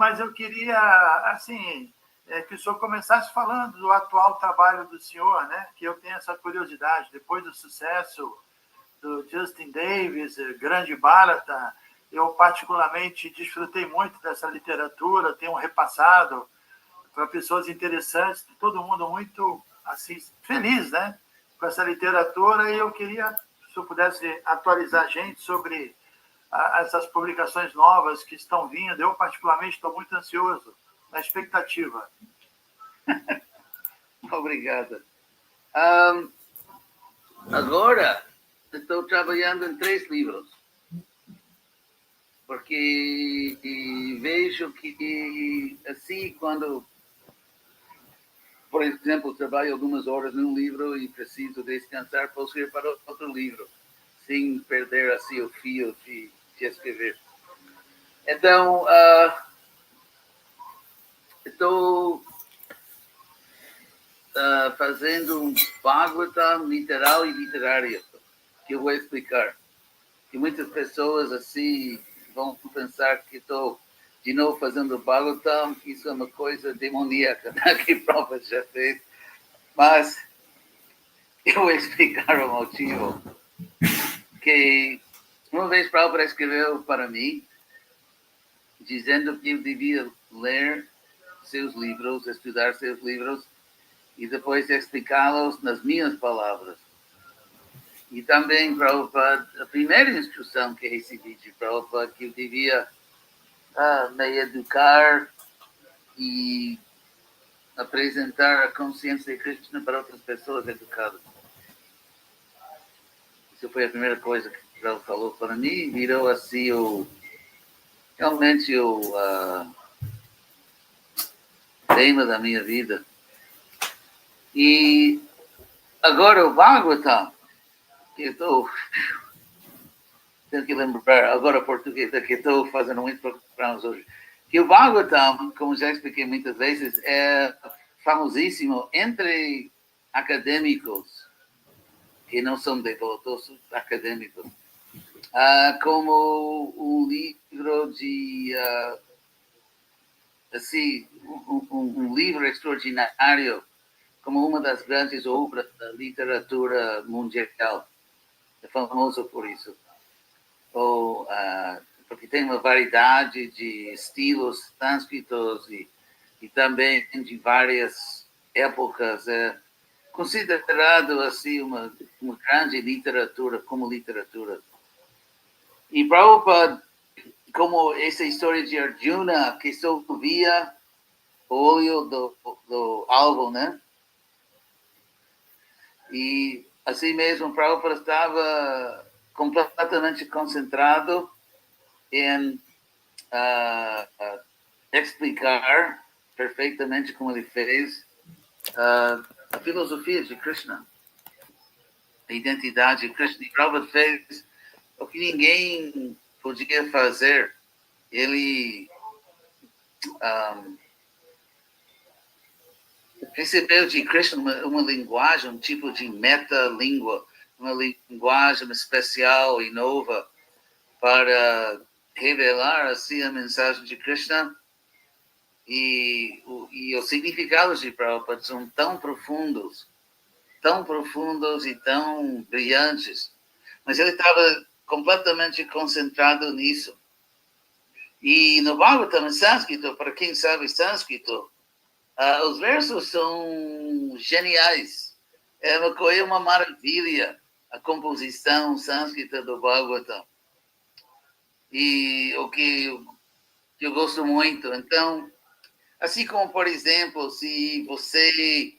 mas eu queria, assim, que o senhor começasse falando do atual trabalho do senhor, né? Que eu tenho essa curiosidade, depois do sucesso do Justin Davis, Grande Bharata, eu particularmente desfrutei muito dessa literatura, tenho repassado para pessoas interessantes, todo mundo muito assim, feliz, né? Com essa literatura, e eu queria, se o senhor pudesse atualizar a gente sobre essas publicações novas que estão vindo. Eu, particularmente, estou muito ansioso, na expectativa. Obrigado. Agora, estou trabalhando em 3 livros, porque vejo que, assim, quando, por exemplo, trabalho algumas horas num livro e preciso descansar, posso ir para outro livro, sem perder, assim, o fio de escrever. Então, estou fazendo um Bhagavatam literal e literário, que eu vou explicar. Que muitas pessoas assim vão pensar que estou de novo fazendo Bhagavatam, isso é uma coisa demoníaca, que Prabhupada já fez. Mas eu vou explicar o motivo. Que uma vez Prabhupada escreveu para mim, dizendo que eu devia ler seus livros, estudar seus livros, e depois explicá-los nas minhas palavras. E também, Prabhupada, a primeira instrução que recebi de Prabhupada, que eu devia me educar e apresentar a consciência de Krishna para outras pessoas educadas. Isso foi a primeira coisa que Prabhupada falou para mim, virou assim realmente o tema da minha vida. E agora o Bhagavatam, que eu estou... Tenho que lembrar agora português, que estou fazendo muito programas hoje. Que o Bhagavatam, como já expliquei muitas vezes, é famosíssimo entre acadêmicos, que não são devotos acadêmicos, como um livro de... assim, um livro extraordinário, como uma das grandes obras da literatura mundial. É famoso por isso. Porque tem uma variedade de estilos sânscritos e também de várias épocas. É considerado assim uma grande literatura como literatura. E Prabhupada, como essa história de Arjuna, que só via o olho do alvo, né? E assim mesmo, Prabhupada estava completamente concentrado em explicar perfeitamente como ele fez a filosofia de Krishna, a identidade de Krishna. E Prabhupada fez o que ninguém podia fazer. Ele recebeu de Krishna uma linguagem, um tipo de meta-língua, uma linguagem especial e nova para revelar assim a mensagem de Krishna, e os significados de Prabhupada são tão profundos e tão brilhantes, mas ele estava completamente concentrado nisso. E no Bhagavatam, em sânscrito, para quem sabe sânscrito, os versos são geniais. É uma maravilha a composição sânscrita do Bhagavatam. E o que eu gosto muito. Então, assim como, por exemplo, se você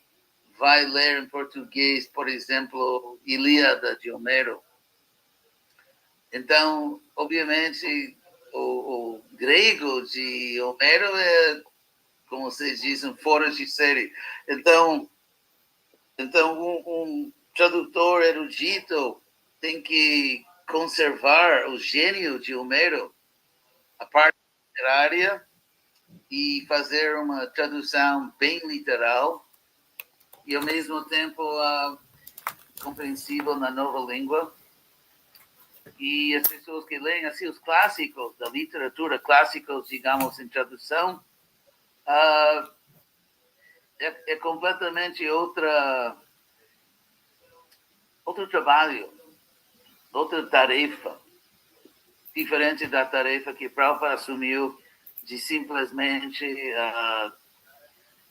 vai ler em português, por exemplo, Ilíada de Homero, então, obviamente, o grego de Homero é, como vocês dizem, fora de série. Então um tradutor erudito tem que conservar o gênio de Homero, a parte literária, e fazer uma tradução bem literal e, ao mesmo tempo, compreensível na nova língua. E as pessoas que leem assim os clássicos da literatura, clássicos, digamos, em tradução, é completamente outro trabalho, outra tarefa, diferente da tarefa que Prabhupada assumiu de simplesmente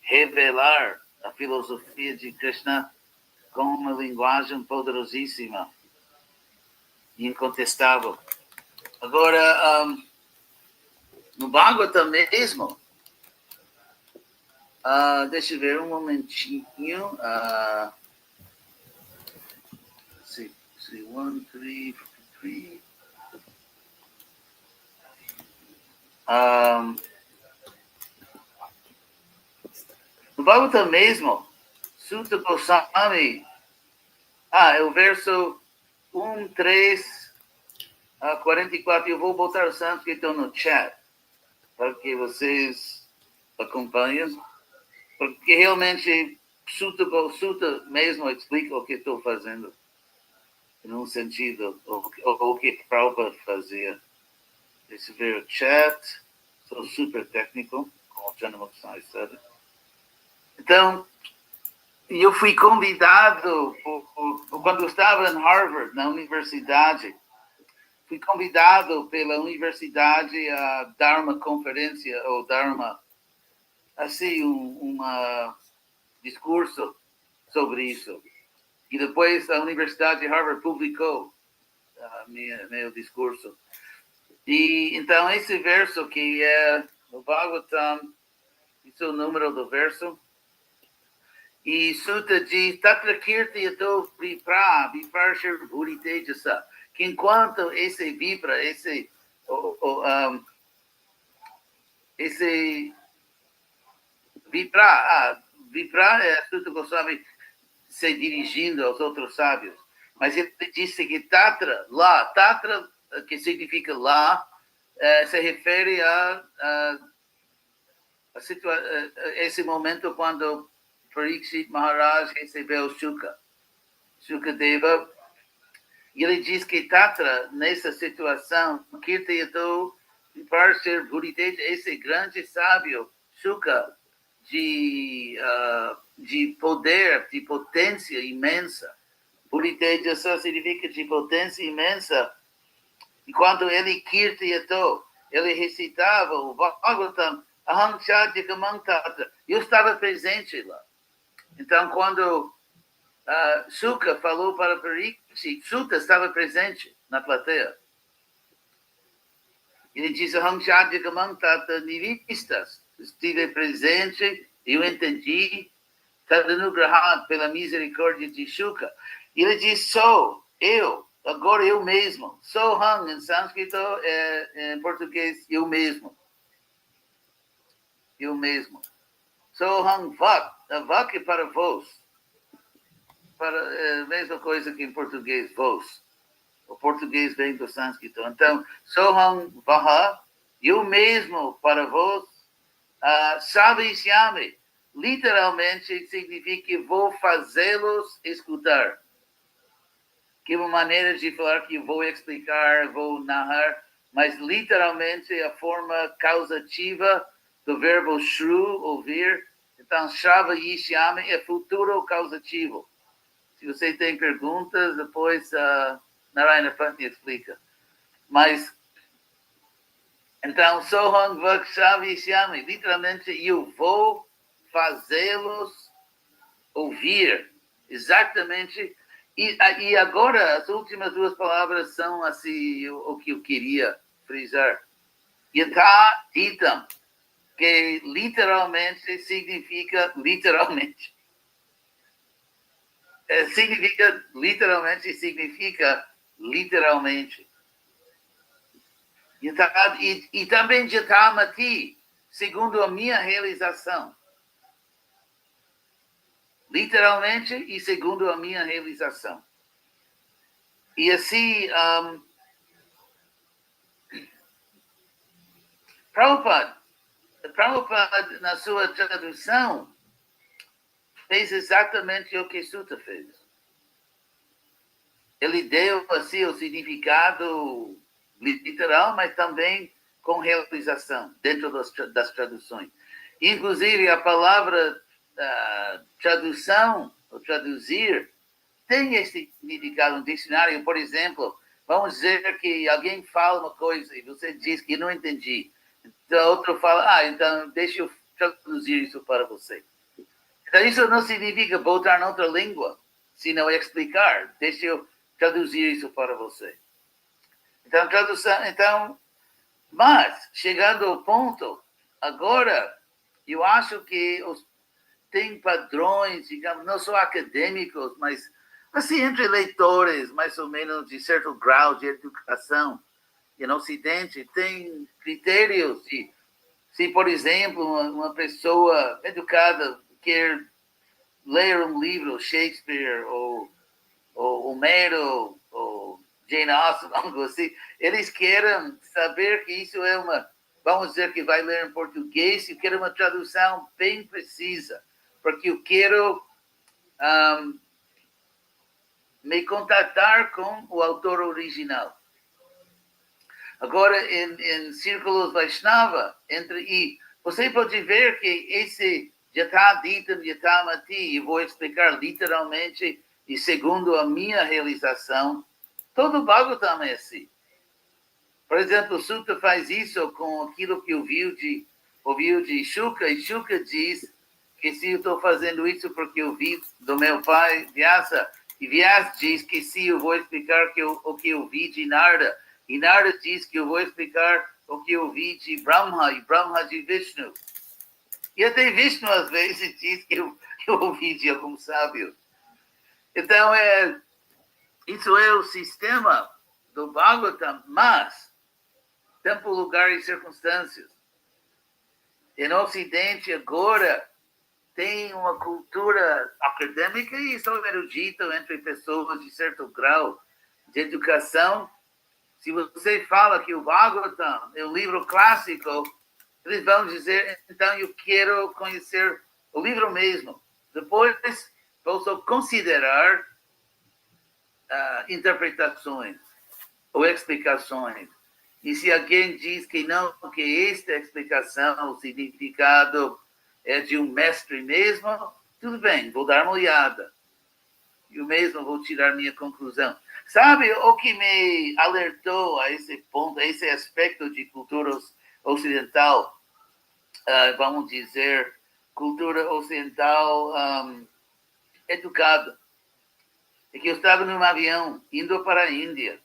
revelar a filosofia de Krishna com uma linguagem poderosíssima e incontestável. Agora, no Bhagavatam mesmo, deixa eu ver um momentinho. See, 1, 3, 3. No Bhagavatam mesmo, Sutta Goswami, é o verso 1, 3, 44. Eu vou botar o sânscrito no chat para que vocês acompanhem, porque realmente Sutta mesmo explica o que estou fazendo, num sentido, o que Prabhupada fazia. Deixa eu ver o chat, sou super técnico, como o Janamuk sabe. Então, eu fui convidado, quando eu estava em Harvard, na universidade, fui convidado pela universidade a dar uma conferência, ou dar assim, discurso sobre isso. E depois a Universidade de Harvard publicou meu discurso. E então esse verso que é no Bhagavatam, esse é o número do verso, e Sutta diz, Tatra Kirti Yato Vipra, Viparshir Bhuritejasa, que enquanto esse vibra, esse vibrar é Sutta Goswami se dirigindo aos outros sábios. Mas ele disse que Tatra, que significa lá, se refere a esse momento quando Parikshit Maharaj recebeu Shukadeva. E ele diz que Tatra, nessa situação, Kirtayato Viparsir Bhuritej, esse grande sábio, Shuka, de poder, de potência imensa. Bhuritej só significa de potência imensa. E quando ele Kirtayato, ele recitava o Bhagavatam, Aham Chadyakamam Tatra. Eu estava presente lá. Então, quando Shuka falou para Parikshit, Sutta estava presente na plateia. Ele disse, Aham Chadyakamam Tatra Nivistas. Estive presente, eu entendi, Tadanugrahad pela misericórdia de Shuka. Ele disse, agora eu mesmo. Soham, em sânscrito, em português, eu mesmo. Eu mesmo. Soham Vak. A Vak é para vós. A mesma coisa que em português, vós. O português vem do sânscrito. Então, Soham Vaha, eu mesmo para vós. Savishyami, literalmente significa que vou fazê-los escutar. Que é uma maneira de falar que vou explicar, vou narrar, mas literalmente a forma causativa do verbo shru, ouvir. Então, Shava Yishyami é futuro causativo. Se você tem perguntas, depois Narayana Pantni explica. Mas, então, Soham Vakshavishyami, literalmente, eu vou fazê-los ouvir. Exatamente. E agora, as últimas duas palavras são assim, o que eu queria frisar. Yatha Hitam, que literalmente significa literalmente. Significa literalmente. E também Jatamati, segundo a minha realização. Literalmente e segundo a minha realização. E assim, Prabhupada, na sua tradução, fez exatamente o que Sutta fez. ele deu assim o significado literal, mas também com realização dentro das traduções. Inclusive a palavra tradução ou traduzir tem esse significado no dicionário. Por exemplo, vamos dizer que alguém fala uma coisa e você diz que não entendi. Então outro fala, então deixa eu traduzir isso para você. Então isso não significa botar em outra língua, senão explicar. Deixa eu traduzir isso para você. Então, tradução, mas, chegando ao ponto, agora, eu acho que tem padrões, digamos, não só acadêmicos, mas, assim, entre leitores, mais ou menos, de certo grau de educação, e no Ocidente, tem critérios de, se, por exemplo, uma pessoa educada quer ler um livro, Shakespeare, ou Homero, ou Jane Austen, algo assim, eles querem saber que isso é vamos dizer que vai ler em português, eu quero uma tradução bem precisa, porque eu quero me contatar com o autor original. Agora, em círculos Vaishnava, e você pode ver que esse Yatha Ditam Yatamati, eu vou explicar literalmente, e segundo a minha realização, todo o Bhagavatam é assim. Por exemplo, o Sutta faz isso com aquilo que ouviu de Shuka, e Shuka diz que se eu estou fazendo isso porque eu vi do meu pai, Vyasa, e Vyasa diz que se eu vou explicar o que eu vi de Narada, e Narada diz que eu vou explicar o que eu vi de Brahma, e Brahma de Vishnu. E até Vishnu, às vezes, diz que eu ouvi de algum sábio. Então, isso é o sistema do Bhagavatam, mas tempo, lugar e circunstâncias. E no Ocidente, agora, tem uma cultura acadêmica e são eruditos entre pessoas de certo grau de educação. Se você fala que o Bhagavatam é um livro clássico, eles vão dizer, então eu quero conhecer o livro mesmo. Depois, posso considerar interpretações ou explicações. E se alguém diz que não, que esta explicação, o significado é de um mestre mesmo, tudo bem, vou dar uma olhada. Eu mesmo vou tirar minha conclusão. Sabe o que me alertou a esse ponto, a esse aspecto de cultura ocidental, vamos dizer, cultura ocidental educada? É que eu estava num avião indo para a Índia,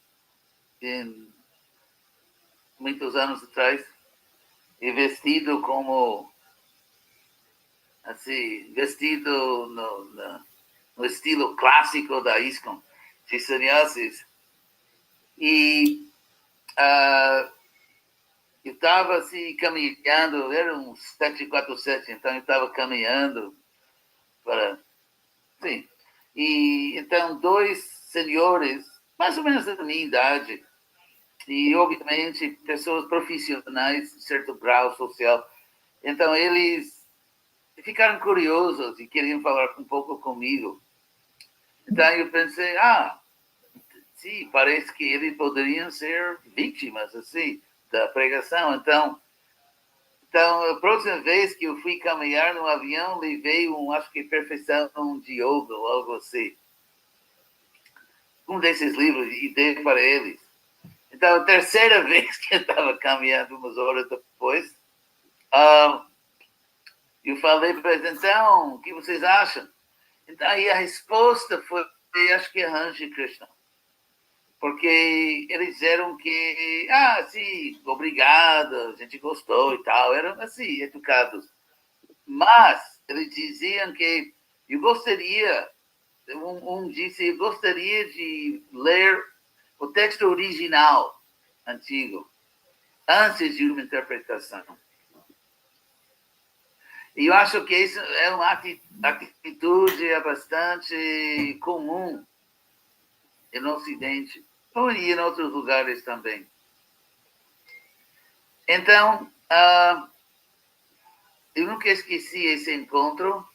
muitos anos atrás, e vestido como, assim, vestido no estilo clássico da ISKCON, de sannyasis. E eu estava assim, caminhando, era um 747, então eu estava caminhando para... Sim. E então, dois senhores, mais ou menos da minha idade, e, obviamente, pessoas profissionais de certo grau social. Então, eles ficaram curiosos e queriam falar um pouco comigo. Então, eu pensei, sim, parece que eles poderiam ser vítimas, assim, da pregação. Então, a próxima vez que eu fui caminhar no avião, levei acho que Perfeição de Yoga ou algo assim. Um desses livros e dei para eles. Então, a terceira vez que eu estava caminhando, umas horas depois, eu falei para eles, então, o que vocês acham? Então, aí a resposta foi, acho que é Hare Krishna. Porque eles disseram que, sim, obrigado, a gente gostou e tal, eram assim, educados. Mas eles diziam que eu gostaria, um disse, eu gostaria de ler o texto original, antigo, antes de uma interpretação. E eu acho que isso é uma atitude bastante comum no Ocidente, e em outros lugares também. Então, eu nunca esqueci esse encontro.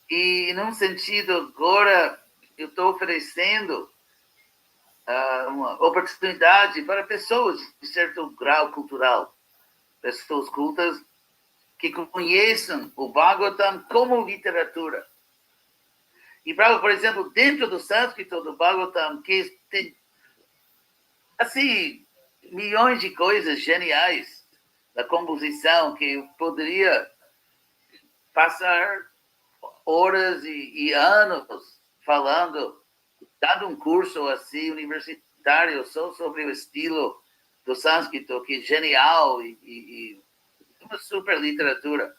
E, num sentido, agora, eu estou oferecendo uma oportunidade para pessoas de certo grau cultural, pessoas cultas que conheçam o Bhagavatam como literatura. E, por exemplo, dentro do sânscrito do Bhagavatam, que tem, assim, milhões de coisas geniais da composição que eu poderia passar horas e anos falando, dando um curso assim universitário só sobre o estilo do sânscrito, que é genial e uma super literatura.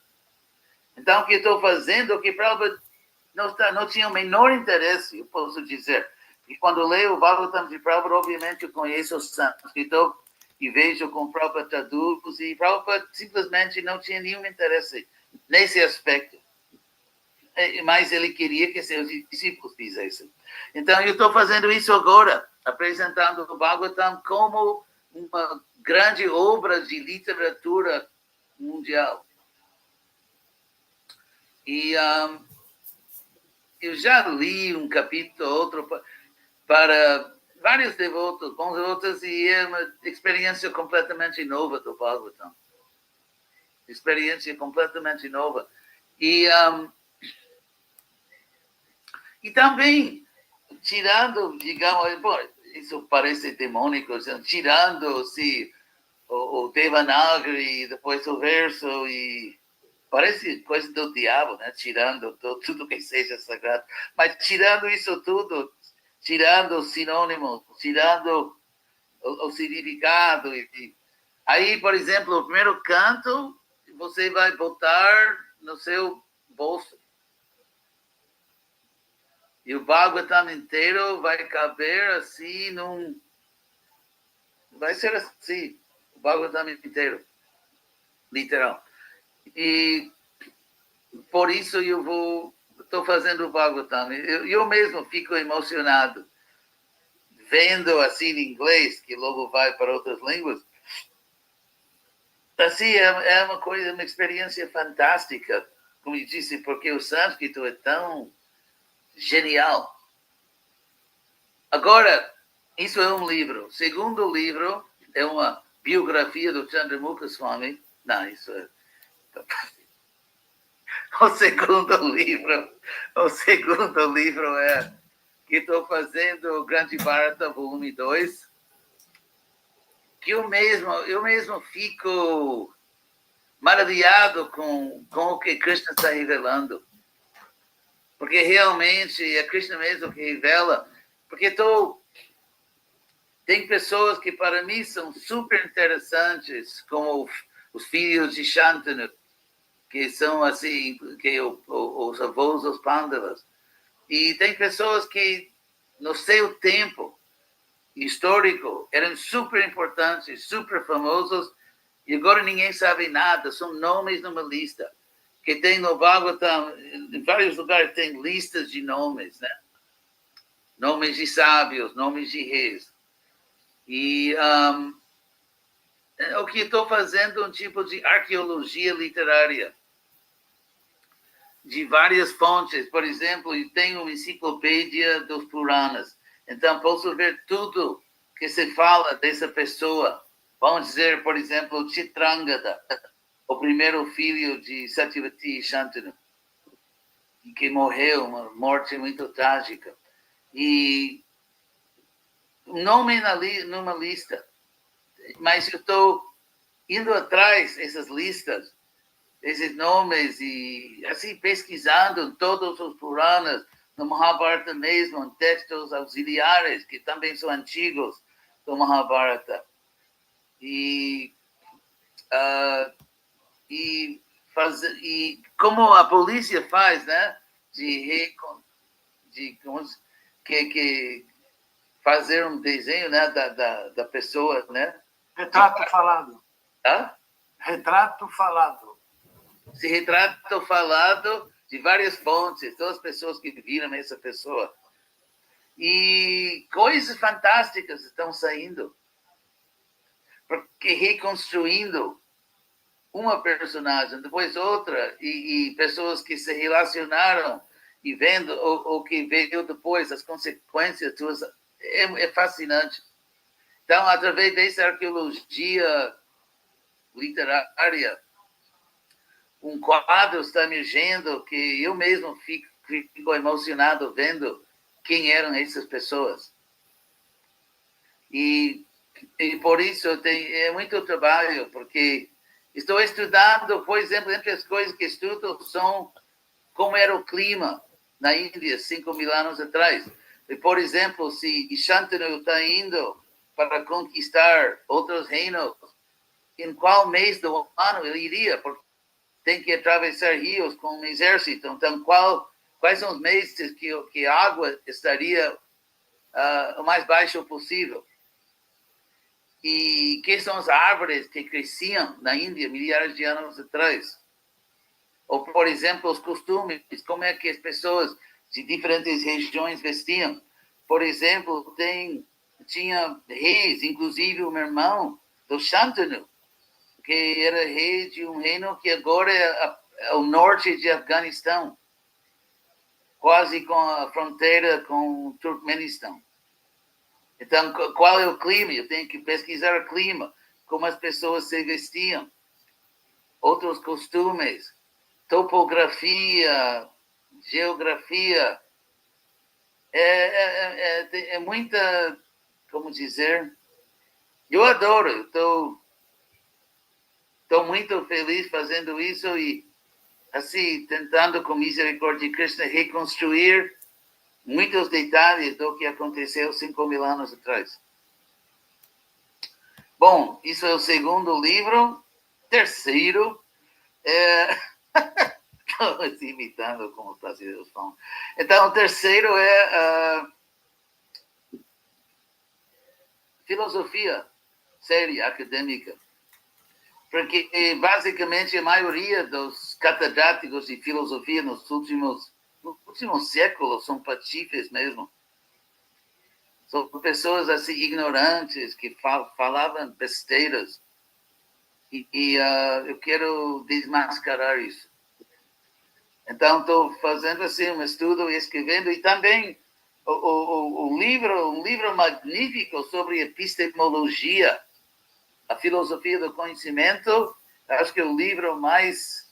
Então, o que estou fazendo, que Prabhupada não tinha o menor interesse, eu posso dizer. E quando leio o Bhagavatam de Prabhupada, obviamente eu conheço o sânscrito e vejo como Prabhupada traduz, e Prabhupada simplesmente não tinha nenhum interesse nesse aspecto. Mas ele queria que seus discípulos fizessem. Então, eu estou fazendo isso agora, apresentando o Bhagavatam como uma grande obra de literatura mundial. E eu já li um capítulo, outro, para vários devotos, bons devotos, e é uma experiência completamente nova do Bhagavatam. Experiência completamente nova. E também, tirando, digamos, bom, isso parece demônico, tirando-se o Devanagari, depois o verso, e parece coisa do diabo, né? Tirando tudo que seja sagrado. Mas tirando isso tudo, tirando os sinônimos, tirando o significado. Aí, por exemplo, o primeiro canto, você vai botar no seu bolso. E o Bhagavatam inteiro vai caber assim vai ser assim, o Bhagavatam inteiro, literal. E por isso estou fazendo o Bhagavatam. Eu mesmo fico emocionado vendo assim em inglês, que logo vai para outras línguas. Assim, é uma coisa, uma experiência fantástica, como eu disse, porque o sânscrito é tão genial. Agora, isso é um livro. O segundo livro é uma biografia do Chandramukha Swami. Não, isso é... O segundo livro é que estou fazendo o Grande Bharata, volume 2, que eu mesmo fico maravilhado com o que Krishna está revelando. Porque realmente é Krishna mesmo que revela. Porque tem pessoas que para mim são super interessantes, como os filhos de Shantanu, que são assim, que os avós dos Pandavas. E tem pessoas que, no seu tempo histórico, eram super importantes, super famosos, e agora ninguém sabe nada, são nomes numa lista. Que tem no Bhagavatam, em vários lugares tem listas de nomes, né? Nomes de sábios, nomes de reis. E o que estou fazendo é um tipo de arqueologia literária, de várias fontes. Por exemplo, eu tenho uma enciclopédia dos Puranas. Então, posso ver tudo que se fala dessa pessoa. Vamos dizer, por exemplo, Chitrangada, o primeiro filho de Satyavati e Shantanu, que morreu, uma morte muito trágica. E um nome numa lista. Mas eu estou indo atrás dessas listas, esses nomes, e assim pesquisando todos os Puranas, no Mahabharata mesmo, em textos auxiliares, que também são antigos do Mahabharata. E como a polícia faz, né? Que fazer um desenho, né, da pessoa, né? Retrato falado. Hã? Retrato falado. Esse retrato falado de várias fontes, todas as pessoas que viram essa pessoa. E coisas fantásticas estão saindo. Porque reconstruindo uma personagem, depois outra, e pessoas que se relacionaram e vendo o que veio depois, as consequências, é fascinante. Então, através dessa arqueologia literária, um quadro está emergindo que eu mesmo fico emocionado vendo quem eram essas pessoas. E por isso é muito trabalho, porque estou estudando, por exemplo, entre as coisas que estudo são como era o clima na Índia 5.000 anos atrás. E, por exemplo, se Shantanu está indo para conquistar outros reinos, em qual mês do ano ele iria? Porque tem que atravessar rios com um exército. Então, quais são os meses que a água estaria o mais baixo possível? E que são as árvores que cresciam na Índia milhares de anos atrás? Ou, por exemplo, os costumes, como é que as pessoas de diferentes regiões vestiam. Por exemplo, tinha reis, inclusive o meu irmão, do Shantanu, que era rei de um reino que agora é o norte de Afeganistão, quase com a fronteira com o Turkmenistão. Então, qual é o clima? Eu tenho que pesquisar o clima, como as pessoas se vestiam, outros costumes, topografia, geografia. É muita, como dizer, eu adoro, estou muito feliz fazendo isso e, assim, tentando, com misericórdia de Krishna, reconstruir muitos detalhes do que aconteceu 5.000 anos atrás. Bom, isso é o segundo livro. Terceiro, estou imitando como os brasileiros falam. Então, o terceiro é filosofia séria, acadêmica. Porque, basicamente, a maioria dos catedráticos de filosofia nos últimos séculos são patifes mesmo. São pessoas assim ignorantes que falavam besteiras. E eu quero desmascarar isso. Então, estou fazendo assim um estudo e escrevendo. E também um livro magnífico sobre epistemologia, a filosofia do conhecimento. Acho que é o livro mais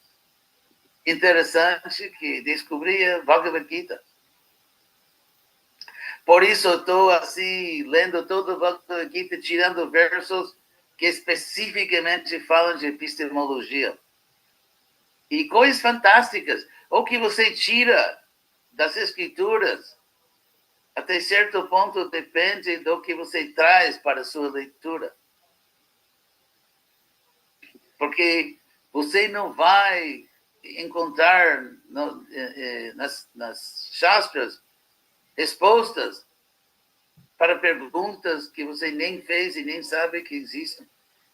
interessante que descobri é Bhagavad Gita. Por isso, estou assim, lendo todo o Bhagavad Gita, tirando versos que especificamente falam de epistemologia. E coisas fantásticas. O que você tira das escrituras, até certo ponto, depende do que você traz para a sua leitura. Porque você não vai encontrar nas Shastras respostas para perguntas que você nem fez e nem sabe que existem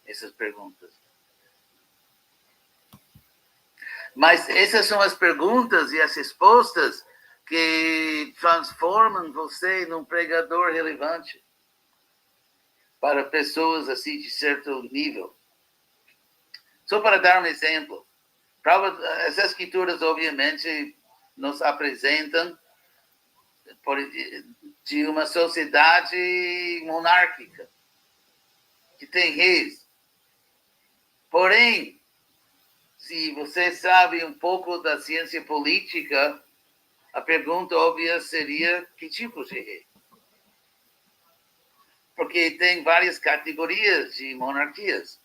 essas perguntas. Mas essas são as perguntas e as respostas que transformam você num pregador relevante para pessoas assim de certo nível. Só para dar um exemplo, as escrituras obviamente nos apresentam de uma sociedade monárquica que tem reis. Porém, se você sabe um pouco da ciência política, a pergunta óbvia seria que tipo de rei? Porque tem várias categorias de monarquias.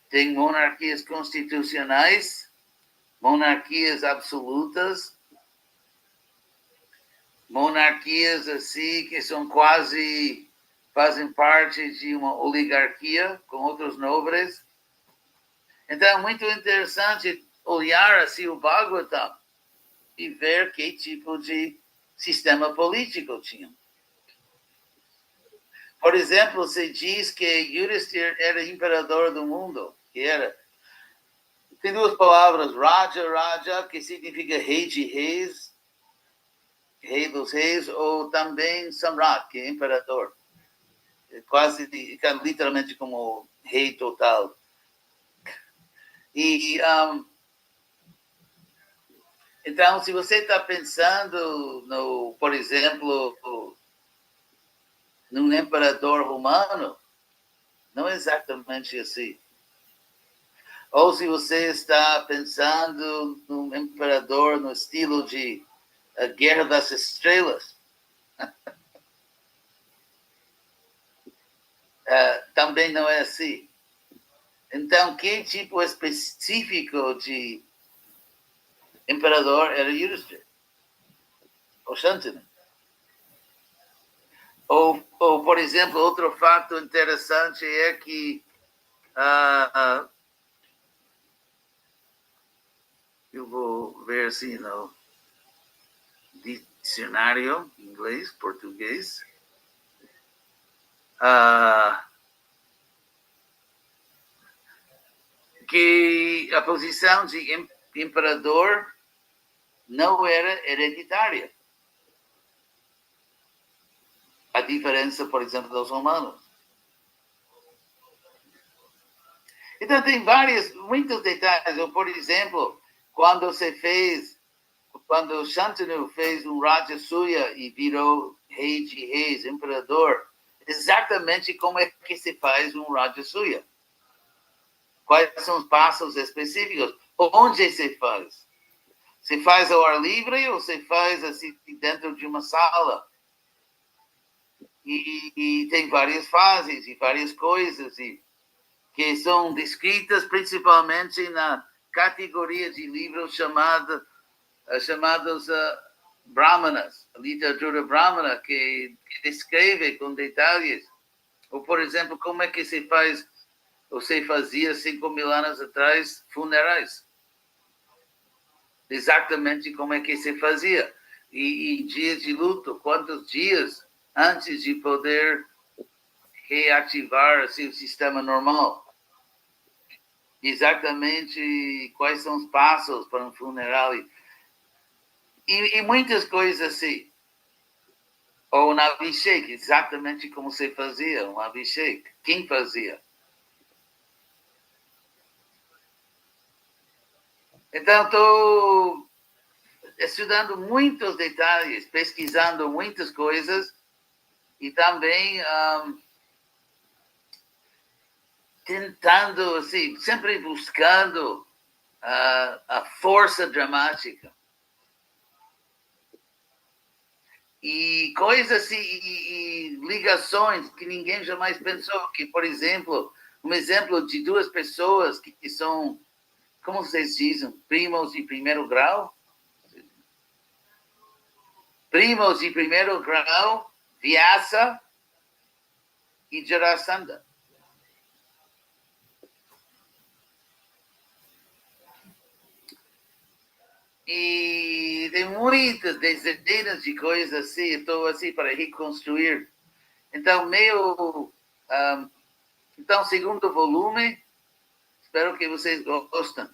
Tem monarquias constitucionais, monarquias absolutas, monarquias assim que são quase, fazem parte de uma oligarquia com outros nobres. Então, é muito interessante olhar assim o Bhagavatam e ver que tipo de sistema político tinha. Por exemplo, se diz que Yudhishthira era imperador do mundo, que era. Tem duas palavras, Raja, que significa rei de reis, rei dos reis, ou também Samrat, que é imperador. Quase, literalmente, como rei total. E Então, se você está pensando, por exemplo, num imperador romano, não é exatamente assim. Ou se você está pensando num imperador no estilo de A Guerra das Estrelas, também não é assim. Então, que tipo específico de imperador era Yudhishthira? Ou Shantanu? Ou, por exemplo, outro fato interessante é que eu vou ver assim no dicionário inglês, português. Que a posição de imperador não era hereditária. A diferença, por exemplo, dos romanos. Então, tem muitos detalhes. Por exemplo, quando Shantanu fez um Rajasuya e virou rei de reis, imperador, exatamente como é que se faz um Rajasuya? Quais são os passos específicos? Onde se faz? Se faz ao ar livre ou se faz assim dentro de uma sala? E tem várias fases e várias coisas que são descritas principalmente na categoria de livros chamados Brahmanas, a literatura Brahmana, que descreve com detalhes. Ou, por exemplo, como é que se faz, ou se fazia 5.000 anos atrás, funerais. Exatamente como é que se fazia. E dias de luto, quantos dias antes de poder reativar assim, o sistema normal. Exatamente quais são os passos para um funeral. E muitas coisas assim. Ou um Abhishek, exatamente como se fazia um Abhishek. Quem fazia? Então, estou estudando muitos detalhes, pesquisando muitas coisas e também tentando, assim, sempre buscando a força dramática. E coisas assim, e ligações que ninguém jamais pensou. Que, por exemplo, um exemplo de duas pessoas que são, como vocês dizem, primos de primeiro grau? Primos de primeiro grau, Vyasa e Jarasandha. E tem muitas dezenas de coisas assim, estou assim para reconstruir. Então, então, segundo volume, espero que vocês gostem.